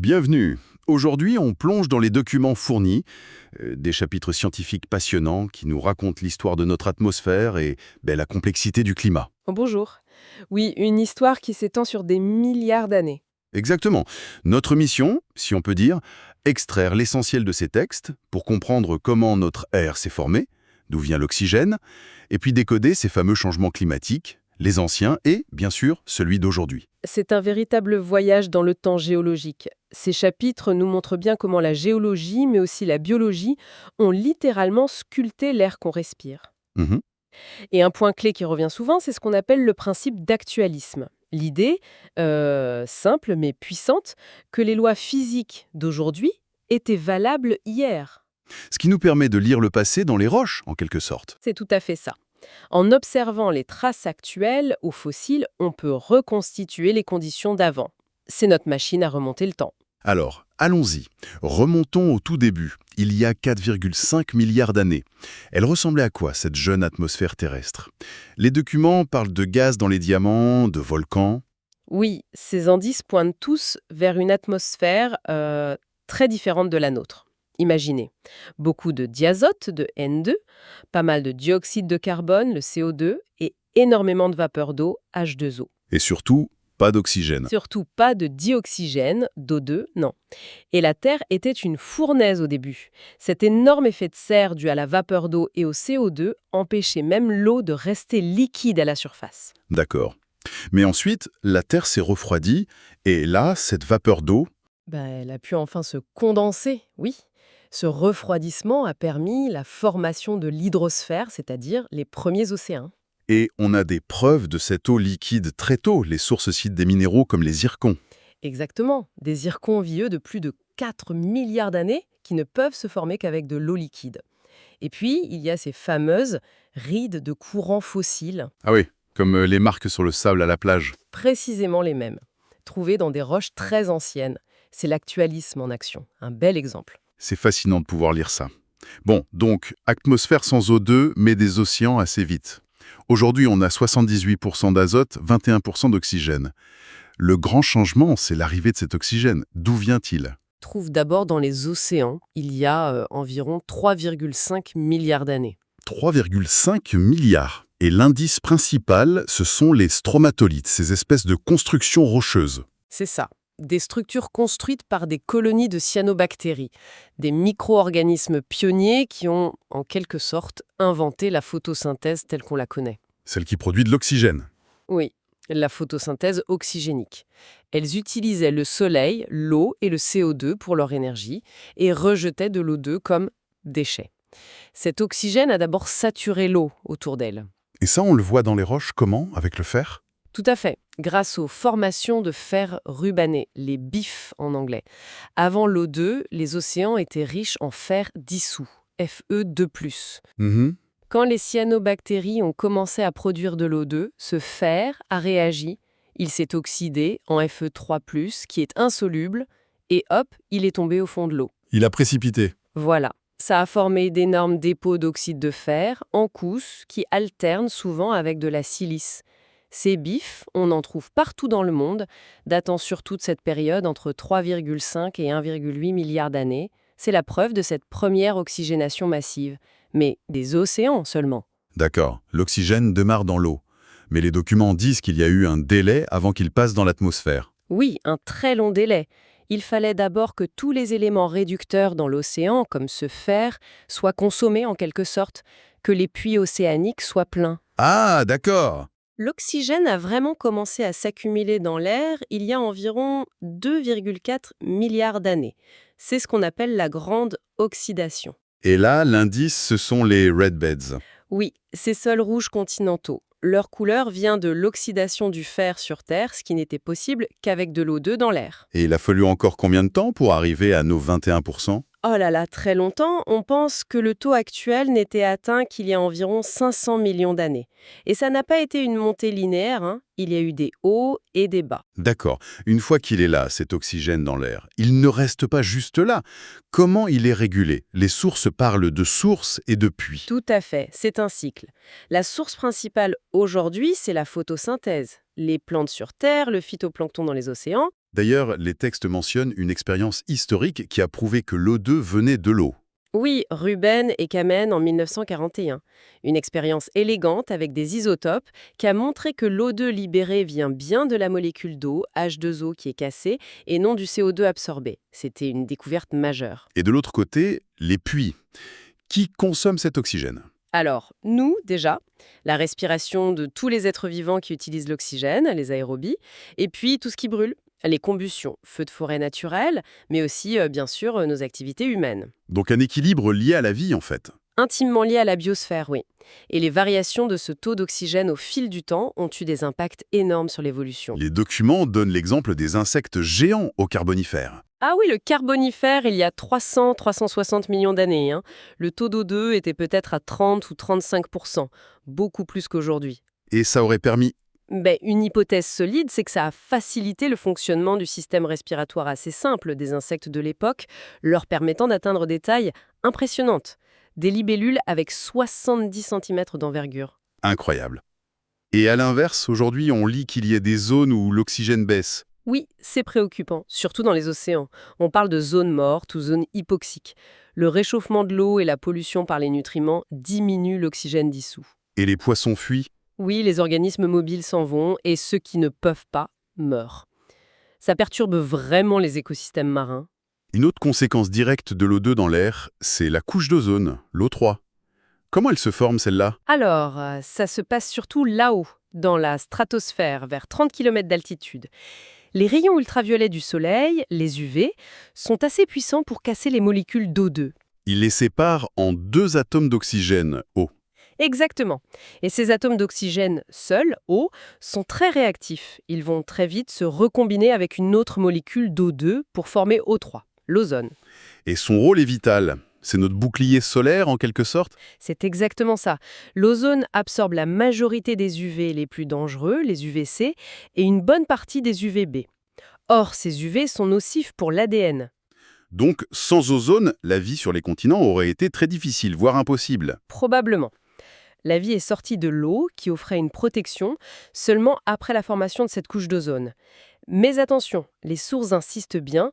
Bienvenue. Aujourd'hui, on plonge dans les documents fournis, des chapitres scientifiques passionnants qui nous racontent l'histoire de notre atmosphère et la complexité du climat. Oh, bonjour. Oui, une histoire qui s'étend sur des milliards d'années. Exactement. Notre mission, si on peut dire, extraire l'essentiel de ces textes pour comprendre comment notre air s'est formé, d'où vient l'oxygène, et puis décoder ces fameux changements climatiques, les anciens et, bien sûr, celui d'aujourd'hui. C'est un véritable voyage dans le temps géologique. Ces chapitres nous montrent bien comment la géologie, mais aussi la biologie, ont littéralement sculpté l'air qu'on respire. Mhm. Et un point clé qui revient souvent, c'est ce qu'on appelle le principe d'actualisme. L'idée, simple mais puissante, que les lois physiques d'aujourd'hui étaient valables hier. Ce qui nous permet de lire le passé dans les roches, en quelque sorte. C'est tout à fait ça. En observant les traces actuelles aux fossiles, on peut reconstituer les conditions d'avant. C'est notre machine à remonter le temps. Alors, allons-y. Remontons au tout début, il y a 4,5 milliards d'années. Elle ressemblait à quoi, cette jeune atmosphère terrestre? Les documents parlent de gaz dans les diamants, de volcans. Oui, ces indices pointent tous vers une atmosphère très différente de la nôtre. Imaginez, beaucoup de diazote, de N2, pas mal de dioxyde de carbone, le CO2, et énormément de vapeur d'eau, H2O. Et surtout, pas d'oxygène. Surtout pas de dioxygène, d'O2, non. Et la Terre était une fournaise au début. Cet énorme effet de serre dû à la vapeur d'eau et au CO2 empêchait même l'eau de rester liquide à la surface. D'accord. Mais ensuite, la Terre s'est refroidie, et là, cette vapeur d'eau, Elle a pu enfin se condenser, oui. Ce refroidissement a permis la formation de l'hydrosphère, c'est-à-dire les premiers océans. et on a des preuves de cette eau liquide très tôt, les sources citent des minéraux comme les zircons. Exactement, des zircons vieux de plus de 4 milliards d'années qui ne peuvent se former qu'avec de l'eau liquide. Et puis, il y a ces fameuses rides de courants fossiles, Ah oui, comme les marques sur le sable à la plage. précisément les mêmes, trouvées dans des roches très anciennes. C'est l'actualisme en action, un bel exemple. C'est fascinant de pouvoir lire ça. Bon, donc, atmosphère sans O2, mais des océans assez vite. Aujourd'hui, on a 78% d'azote, 21% d'oxygène. Le grand changement, c'est l'arrivée de cet oxygène. D'où vient-il? Trouve d'abord dans les océans, il y a environ 3,5 milliards d'années. 3,5 milliards. Et l'indice principal, ce sont les stromatolites, ces espèces de constructions rocheuses. C'est ça. Des structures construites par des colonies de cyanobactéries, des micro-organismes pionniers qui ont, en quelque sorte, inventé la photosynthèse telle qu'on la connaît. Celle qui produit de l'oxygène. Oui, la photosynthèse oxygénique. Elles utilisaient le soleil, l'eau et le CO2 pour leur énergie et rejetaient de l'O2 comme déchets. Cet oxygène a d'abord saturé l'eau autour d'elles. Et ça, on le voit dans les roches, comment? Avec le fer? Tout à fait, grâce aux formations de fer rubané, les BIF en anglais. Avant l'O2, les océans étaient riches en fer dissous, Fe2+. Mhm. Quand les cyanobactéries ont commencé à produire de l'O2, ce fer a réagi, il s'est oxydé en Fe3+, qui est insoluble, et hop, il est tombé au fond de l'eau. Il a précipité. Voilà. Ça a formé d'énormes dépôts d'oxyde de fer en couche qui alternent souvent avec de la silice. Ces bifs, on en trouve partout dans le monde, datant surtout de cette période entre 3,5 et 1,8 milliards d'années. C'est la preuve de cette première oxygénation massive. Mais des océans seulement. D'accord, l'oxygène démarre dans l'eau. Mais les documents disent qu'il y a eu un délai avant qu'il passe dans l'atmosphère. Oui, un très long délai. Il fallait d'abord que tous les éléments réducteurs dans l'océan, comme ce fer, soient consommés en quelque sorte, que les puits océaniques soient pleins. Ah, d'accord. L'oxygène a vraiment commencé à s'accumuler dans l'air il y a environ 2,4 milliards d'années. C'est ce qu'on appelle la grande oxydation. Et là, l'indice, ce sont les red beds. Oui, ces sols rouges continentaux. Leur couleur vient de l'oxydation du fer sur Terre, ce qui n'était possible qu'avec de l'O2 dans l'air. Et il a fallu encore combien de temps pour arriver à nos 21%? Oh là là, très longtemps, on pense que le taux actuel n'était atteint qu'il y a environ 500 millions d'années. Et ça n'a pas été une montée linéaire, hein. Il y a eu des hauts et des bas. D'accord. Une fois qu'il est là, cet oxygène dans l'air, il ne reste pas juste là. Comment il est régulé? Les sources parlent de sources et de puits. Tout à fait, c'est un cycle. La source principale aujourd'hui, c'est la photosynthèse. Les plantes sur Terre, le phytoplancton dans les océans, D'ailleurs, les textes mentionnent une expérience historique qui a prouvé que l'O2 venait de l'eau. Oui, Ruben et Kamen en 1941. Une expérience élégante avec des isotopes qui a montré que l'O2 libéré vient bien de la molécule d'eau, H2O, qui est cassée, et non du CO2 absorbé. C'était une découverte majeure. Et de l'autre côté, les puits. Qui consomment cet oxygène? Alors, nous, déjà, la respiration de tous les êtres vivants qui utilisent l'oxygène, les aérobies, et puis tout ce qui brûle, les combustions, feux de forêt naturels, mais aussi, bien sûr, nos activités humaines. Donc un équilibre lié à la vie, en fait. Intimement liées à la biosphère, oui. Et les variations de ce taux d'oxygène au fil du temps ont eu des impacts énormes sur l'évolution. Les documents donnent l'exemple des insectes géants au Carbonifère. Ah oui, le Carbonifère, il y a 300-360 millions d'années, hein. Le taux d'O2 était peut-être à 30 ou 35%, beaucoup plus qu'aujourd'hui. Et ça aurait permis... Une hypothèse solide, c'est que ça a facilité le fonctionnement du système respiratoire assez simple des insectes de l'époque, leur permettant d'atteindre des tailles impressionnantes. Des libellules avec 70 cm d'envergure. Incroyable. Et à l'inverse, aujourd'hui, on lit qu'il y a des zones où l'oxygène baisse. Oui, c'est préoccupant, surtout dans les océans. On parle de zones mortes ou zones hypoxiques. Le réchauffement de l'eau et la pollution par les nutriments diminuent l'oxygène dissous. Et les poissons fuient. Oui, les organismes mobiles s'en vont et ceux qui ne peuvent pas meurent. Ça perturbe vraiment les écosystèmes marins. Une autre conséquence directe de l'O2 dans l'air, c'est la couche d'ozone, l'O3. Comment elle se forme, celle-là? Alors, ça se passe surtout là-haut, dans la stratosphère, vers 30 km d'altitude. Les rayons ultraviolets du Soleil, les UV, sont assez puissants pour casser les molécules d'O2. Il les sépare en deux atomes d'oxygène, O. Exactement. Et ces atomes d'oxygène seuls, O, sont très réactifs. Ils vont très vite se recombiner avec une autre molécule d'O2 pour former O3, l'ozone. Et son rôle est vital. C'est notre bouclier solaire, en quelque sorte. C'est exactement ça. L'ozone absorbe la majorité des UV les plus dangereux, les UVC, et une bonne partie des UVB. Or, ces UV sont nocifs pour l'ADN. Donc, sans ozone, la vie sur les continents aurait été très difficile, voire impossible. Probablement. La vie est sortie de l'eau, qui offrait une protection, seulement après la formation de cette couche d'ozone. Mais attention, les sources insistent bien,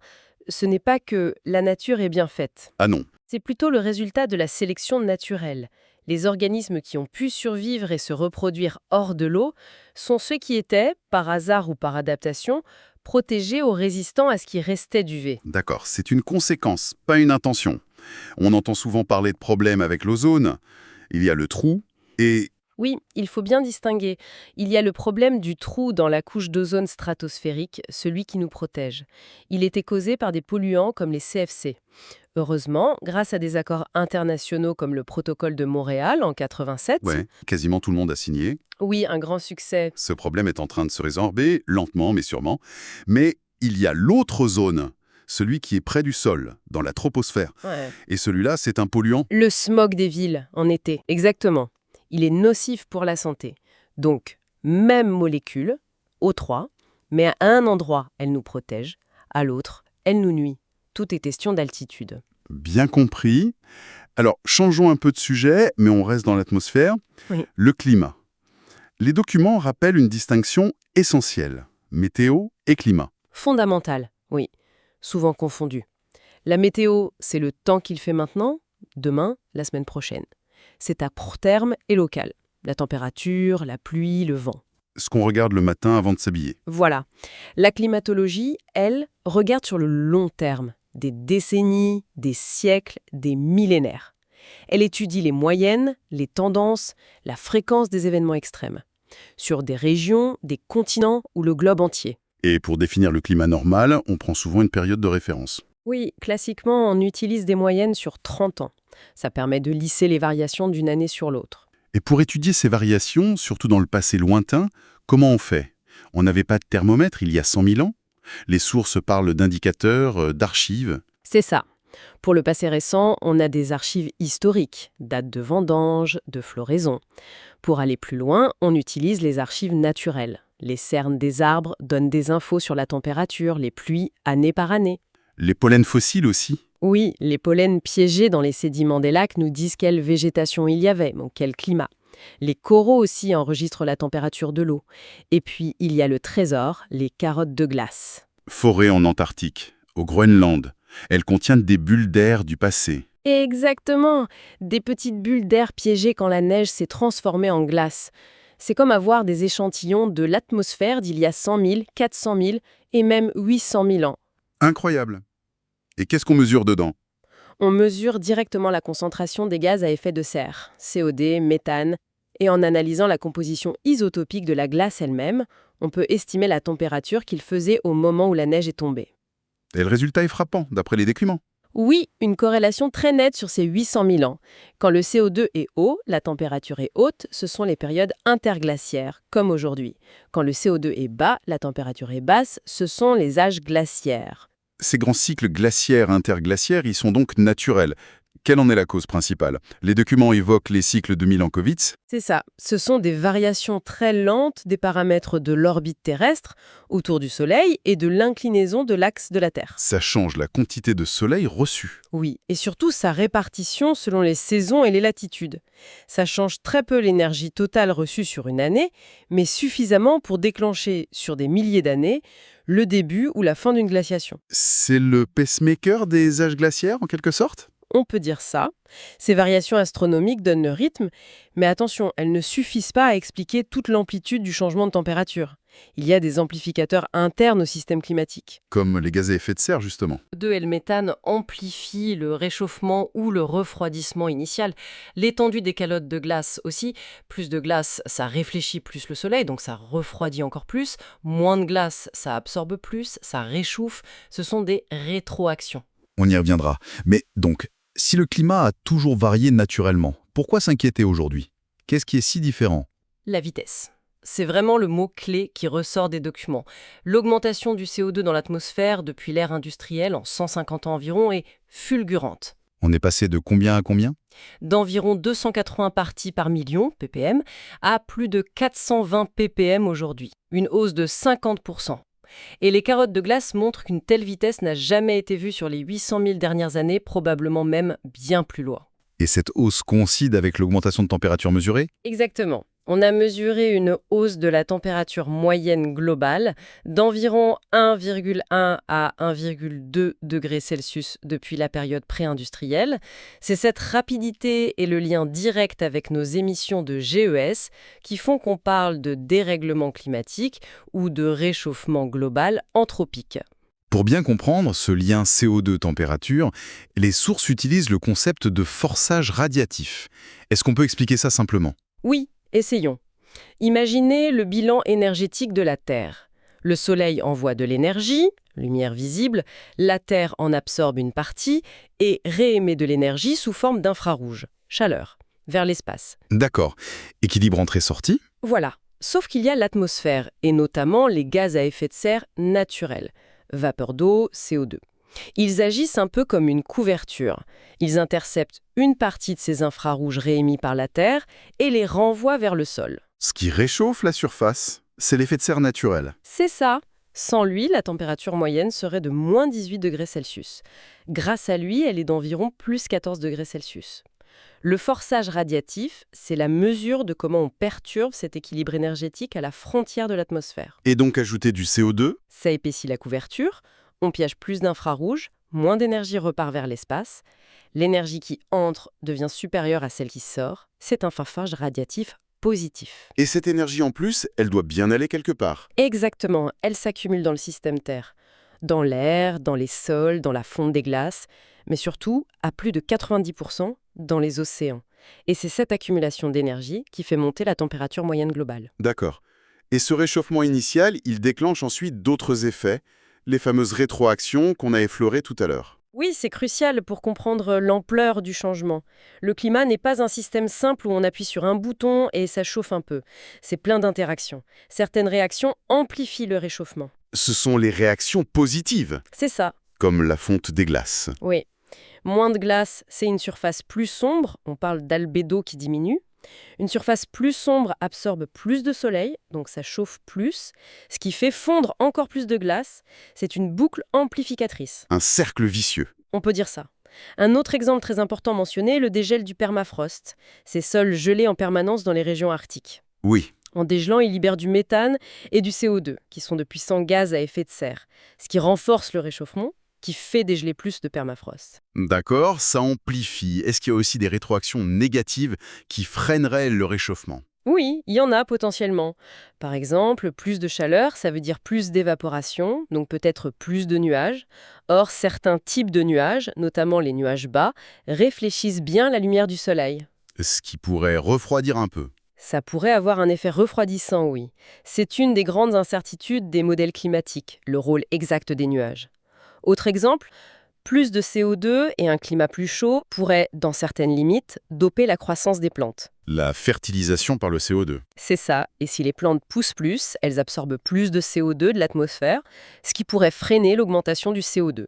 ce n'est pas que la nature est bien faite. Ah non. C'est plutôt le résultat de la sélection naturelle. Les organismes qui ont pu survivre et se reproduire hors de l'eau sont ceux qui étaient, par hasard ou par adaptation, protégés ou résistants à ce qui restait d'UV. D'accord, c'est une conséquence, pas une intention. On entend souvent parler de problèmes avec l'ozone. Il y a le trou et... Oui, il faut bien distinguer. Il y a le problème du trou dans la couche d'ozone stratosphérique, celui qui nous protège. Il était causé par des polluants comme les CFC. Heureusement, grâce à des accords internationaux comme le protocole de Montréal en 87, Ouais, quasiment tout le monde a signé. oui, un grand succès. Ce problème est en train de se résorber, lentement mais sûrement. Mais il y a l'autre zone, celui qui est près du sol, dans la troposphère. Ouais. Et celui-là, c'est un polluant. Le smog des villes, en été, exactement. Il est nocif pour la santé. Donc, même molécule, O3, mais à un endroit, elle nous protège, à l'autre, elle nous nuit. Tout est question d'altitude. Bien compris. Alors, changeons un peu de sujet, mais on reste dans l'atmosphère. Oui. Le climat. Les documents rappellent une distinction essentielle. Météo et climat. Fondamental, oui. Souvent confondu. La météo, c'est le temps qu'il fait maintenant, demain, la semaine prochaine. C'est à court terme et local. La température, la pluie, le vent. Ce qu'on regarde le matin avant de s'habiller. Voilà. La climatologie, elle, regarde sur le long terme. Des décennies, des siècles, des millénaires. Elle étudie les moyennes, les tendances, la fréquence des événements extrêmes. Sur des régions, des continents ou le globe entier. Et pour définir le climat normal, on prend souvent une période de référence. Oui, classiquement, on utilise des moyennes sur 30 ans. Ça permet de lisser les variations d'une année sur l'autre. Et pour étudier ces variations, surtout dans le passé lointain, comment on fait? On n'avait pas de thermomètre il y a 100 000 ans? Les sources parlent d'indicateurs, d'archives. C'est ça. Pour le passé récent, on a des archives historiques, dates de vendange, de floraison. Pour aller plus loin, on utilise les archives naturelles. Les cernes des arbres donnent des infos sur la température, les pluies, année par année. Les pollens fossiles aussi. Oui, les pollens piégés dans les sédiments des lacs nous disent quelle végétation il y avait, donc quel climat. Les coraux aussi enregistrent la température de l'eau. Et puis, il y a le trésor, les carottes de glace. forêt en Antarctique, au Groenland. Elles contiennent des bulles d'air du passé. Exactement. Des petites bulles d'air piégées quand la neige s'est transformée en glace. C'est comme avoir des échantillons de l'atmosphère d'il y a 100 000, 400 000 et même 800 000 ans. Incroyable. Et qu'est-ce qu'on mesure dedans? On mesure directement la concentration des gaz à effet de serre, CO2, méthane, et en analysant la composition isotopique de la glace elle-même, on peut estimer la température qu'il faisait au moment où la neige est tombée. Et le résultat est frappant, d'après les documents. Oui, une corrélation très nette sur ces 800 000 ans. Quand le CO2 est haut, la température est haute, ce sont les périodes interglaciaires, comme aujourd'hui. Quand le CO2 est bas, la température est basse, ce sont les âges glaciaires. Ces grands cycles glaciaires, interglaciaires, ils sont donc naturels. Quelle en est la cause principale? Les documents évoquent les cycles de Milankovitch. C'est ça, ce sont des variations très lentes des paramètres de l'orbite terrestre autour du Soleil et de l'inclinaison de l'axe de la Terre. Ça change la quantité de soleil reçue. Oui, et surtout sa répartition selon les saisons et les latitudes. Ça change très peu l'énergie totale reçue sur une année, mais suffisamment pour déclencher sur des milliers d'années le début ou la fin d'une glaciation. C'est le pacemaker des âges glaciaires, en quelque sorte? On peut dire ça. Ces variations astronomiques donnent le rythme, mais attention, elles ne suffisent pas à expliquer toute l'amplitude du changement de température. Il y a des amplificateurs internes au système climatique. Comme les gaz à effet de serre, justement. Le CO2 et le méthane amplifient le réchauffement ou le refroidissement initial. L'étendue des calottes de glace aussi. Plus de glace, ça réfléchit plus le soleil, donc ça refroidit encore plus. Moins de glace, ça absorbe plus, ça réchauffe. Ce sont des rétroactions. On y reviendra. Mais donc, si le climat a toujours varié naturellement, pourquoi s'inquiéter aujourd'hui? Qu'est-ce qui est si différent? La vitesse. C'est vraiment le mot-clé qui ressort des documents. L'augmentation du CO2 dans l'atmosphère depuis l'ère industrielle en 150 ans environ est fulgurante. On est passé de combien à combien? D'environ 280 parties par million, ppm, à plus de 420 ppm aujourd'hui. Une hausse de 50%. Et les carottes de glace montrent qu'une telle vitesse n'a jamais été vue sur les 800 000 dernières années, probablement même bien plus loin. Et cette hausse coïncide avec l'augmentation de température mesurée? Exactement. On a mesuré une hausse de la température moyenne globale d'environ 1,1 à 1,2 degrés Celsius depuis la période pré-industrielle. C'est cette rapidité et le lien direct avec nos émissions de GES qui font qu'on parle de dérèglement climatique ou de réchauffement global anthropique. Pour bien comprendre ce lien CO2-température, les sources utilisent le concept de forçage radiatif. Est-ce qu'on peut expliquer ça simplement? Oui. Essayons. Imaginez le bilan énergétique de la Terre. Le Soleil envoie de l'énergie, lumière visible, la Terre en absorbe une partie et réémet de l'énergie sous forme d'infrarouge, chaleur, vers l'espace. D'accord. Équilibre entrée-sortie? Voilà. Sauf qu'il y a l'atmosphère, et notamment les gaz à effet de serre naturels, vapeur d'eau, CO2. Ils agissent un peu comme une couverture. Ils interceptent une partie de ces infrarouges réémis par la Terre et les renvoient vers le sol. Ce qui réchauffe la surface, c'est l'effet de serre naturel. C'est ça. Sans lui, la température moyenne serait de moins 18 degrés Celsius. Grâce à lui, elle est d'environ plus 14 degrés Celsius. Le forçage radiatif, c'est la mesure de comment on perturbe cet équilibre énergétique à la frontière de l'atmosphère. Et donc ajouter du CO2? Ça épaissit la couverture. On piège plus d'infrarouge, moins d'énergie repart vers l'espace. L'énergie qui entre devient supérieure à celle qui sort. C'est un forçage radiatif positif. Et cette énergie en plus, elle doit bien aller quelque part. Exactement, elle s'accumule dans le système Terre. Dans l'air, dans les sols, dans la fonte des glaces, mais surtout, à plus de 90%, dans les océans. Et c'est cette accumulation d'énergie qui fait monter la température moyenne globale. D'accord. Et ce réchauffement initial, il déclenche ensuite d'autres effets, les fameuses rétroactions qu'on a effleurées tout à l'heure. Oui, c'est crucial pour comprendre l'ampleur du changement. Le climat n'est pas un système simple où on appuie sur un bouton et ça chauffe un peu. C'est plein d'interactions. Certaines réactions amplifient le réchauffement. Ce sont les réactions positives, C'est ça, comme la fonte des glaces. oui. Moins de glace, c'est une surface plus sombre, on parle d'albédo qui diminue. Une surface plus sombre absorbe plus de soleil, donc ça chauffe plus, ce qui fait fondre encore plus de glace. C'est une boucle amplificatrice. Un cercle vicieux. On peut dire ça. Un autre exemple très important mentionné, le dégel du permafrost. Ces sols gelés en permanence dans les régions arctiques. Oui, En dégelant, il libère du méthane et du CO2, qui sont de puissants gaz à effet de serre, ce qui renforce le réchauffement, qui fait dégeler plus de permafrost. D'accord, ça amplifie. Est-ce qu'il y a aussi des rétroactions négatives qui freineraient le réchauffement? Oui, il y en a potentiellement. Par exemple, plus de chaleur, ça veut dire plus d'évaporation, donc peut-être plus de nuages. Or, certains types de nuages, notamment les nuages bas, réfléchissent bien la lumière du soleil. Ce qui pourrait refroidir un peu. Ça pourrait avoir un effet refroidissant, oui. C'est une des grandes incertitudes des modèles climatiques, le rôle exact des nuages. Autre exemple, plus de CO2 et un climat plus chaud pourraient, dans certaines limites, doper la croissance des plantes. La fertilisation par le CO2. C'est ça, et si les plantes poussent plus, elles absorbent plus de CO2 de l'atmosphère, ce qui pourrait freiner l'augmentation du CO2.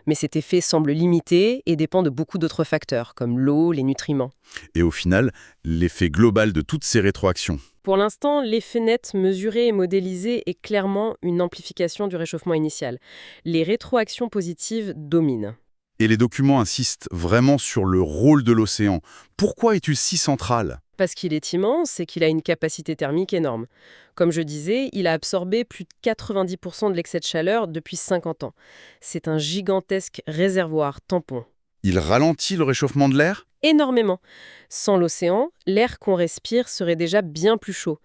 Mais cet effet semble limité et dépend de beaucoup d'autres facteurs, comme l'eau, les nutriments. Et au final, l'effet global de toutes ces rétroactions. Pour l'instant, l'effet net mesuré et modélisé est clairement une amplification du réchauffement initial. Les rétroactions positives dominent. Et les documents insistent vraiment sur le rôle de l'océan. Pourquoi est-il si central? Parce qu'il est immense et qu'il a une capacité thermique énorme. Comme je disais, il a absorbé plus de 90% de l'excès de chaleur depuis 50 ans. C'est un gigantesque réservoir tampon. Il ralentit le réchauffement de l'air? Énormément. Sans l'océan, l'air qu'on respire serait déjà bien plus chaud.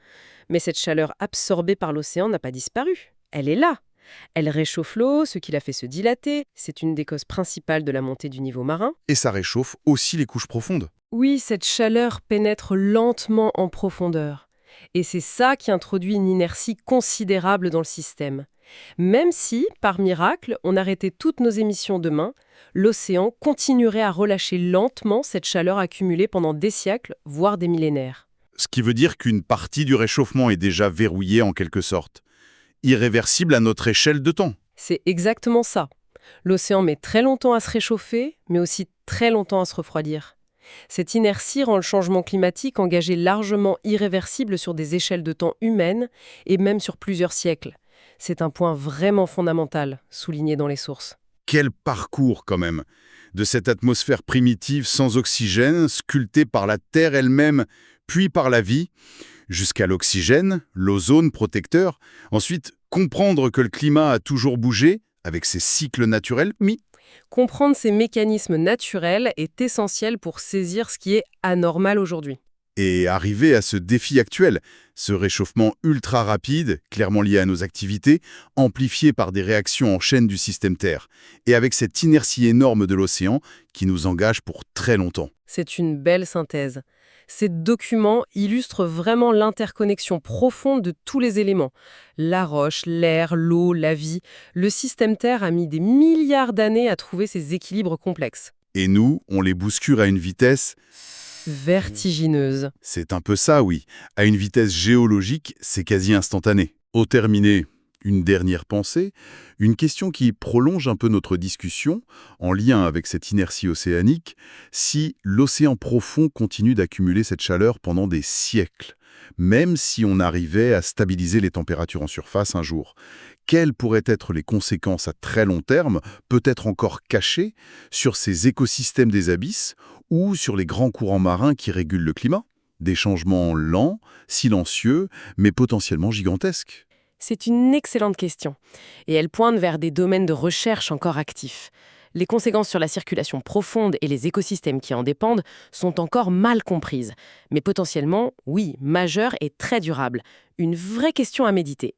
Mais cette chaleur absorbée par l'océan n'a pas disparu. Elle est là. Elle réchauffe l'eau, ce qui la fait se dilater. C'est une des causes principales de la montée du niveau marin. Et ça réchauffe aussi les couches profondes. Oui, cette chaleur pénètre lentement en profondeur. Et c'est ça qui introduit une inertie considérable dans le système. Même si, par miracle, on arrêtait toutes nos émissions demain, l'océan continuerait à relâcher lentement cette chaleur accumulée pendant des siècles, voire des millénaires. Ce qui veut dire qu'une partie du réchauffement est déjà verrouillée en quelque sorte. Irréversible à notre échelle de temps. C'est exactement ça. L'océan met très longtemps à se réchauffer, mais aussi très longtemps à se refroidir. Cette inertie rend le changement climatique engagé largement irréversible sur des échelles de temps humaines et même sur plusieurs siècles. C'est un point vraiment fondamental, souligné dans les sources. Quel parcours quand même! De cette atmosphère primitive sans oxygène, sculptée par la Terre elle-même, puis par la vie, jusqu'à l'oxygène, l'ozone protecteur. Ensuite, comprendre que le climat a toujours bougé, avec ses cycles naturels, Comprendre ces mécanismes naturels est essentiel pour saisir ce qui est anormal aujourd'hui. et arriver à ce défi actuel, ce réchauffement ultra rapide, clairement lié à nos activités, amplifié par des réactions en chaîne du système Terre, et avec cette inertie énorme de l'océan qui nous engage pour très longtemps. C'est une belle synthèse. Ces documents illustrent vraiment l'interconnexion profonde de tous les éléments. La roche, l'air, l'eau, la vie. Le système Terre a mis des milliards d'années à trouver ces équilibres complexes. Et nous, on les bouscule à une vitesse. Vertigineuse. C'est un peu ça, oui. À une vitesse géologique, c'est quasi instantané. Au terminé, une dernière pensée, une question qui prolonge un peu notre discussion, en lien avec cette inertie océanique. Si l'océan profond continue d'accumuler cette chaleur pendant des siècles, même si on arrivait à stabiliser les températures en surface un jour, quelles pourraient être les conséquences à très long terme, peut-être encore cachées, sur ces écosystèmes des abysses ou sur les grands courants marins qui régulent le climat? Des changements lents, silencieux, mais potentiellement gigantesques. C'est une excellente question. Et elle pointe vers des domaines de recherche encore actifs. Les conséquences sur la circulation profonde et les écosystèmes qui en dépendent sont encore mal comprises. Mais potentiellement, oui, majeures et très durables. Une vraie question à méditer.